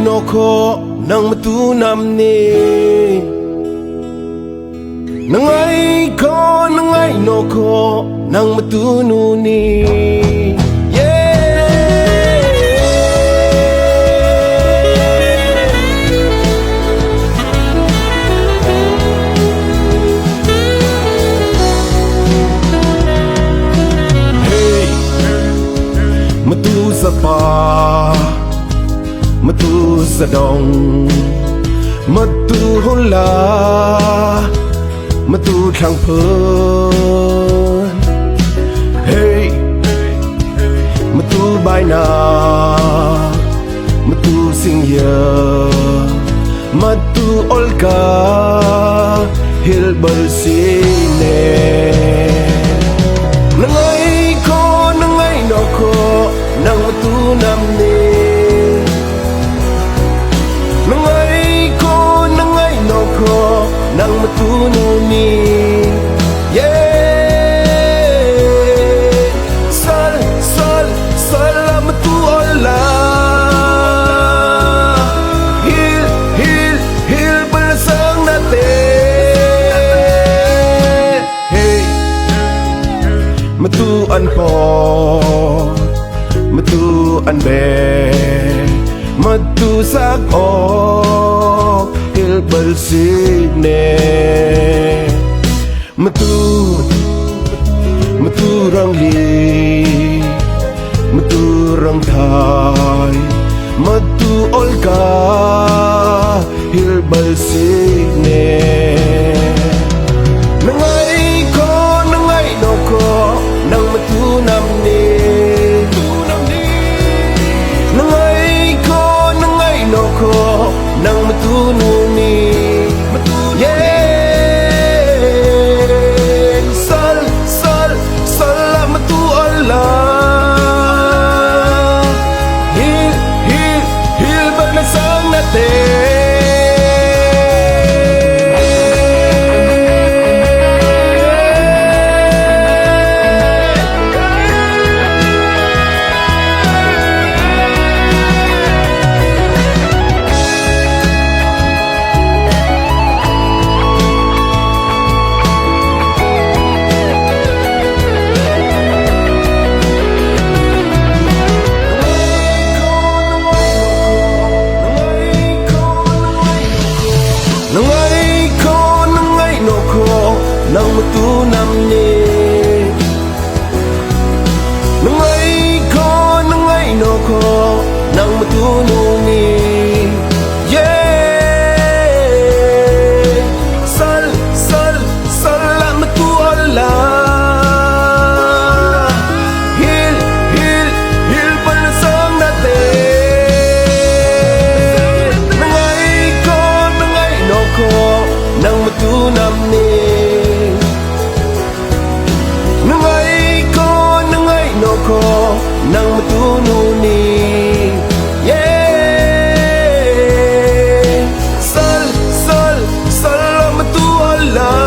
no ko nang matunam ni nangai no ko nang matunu ni Sapa matu sadong matu hula matu thang phun hey matu bai na matu sing ya matu olka hil bal sine nangai no ko nang matunam ni nangai no ko nang matunu ni sal matu ola hil bersang nate hey matu anpo matu anbe matu sak o hil balsine matu rang li matu rang thai matu olka hil balsine nangai no ko nang matu nam ni nang matunu ni sal matu Allah hil baglasang natin nang matunam ni nangai no ko nang matunu ni sal matu Allah hil palasang natin nangai no ko nang matunam ni ko nang matunu ni sal matu Allah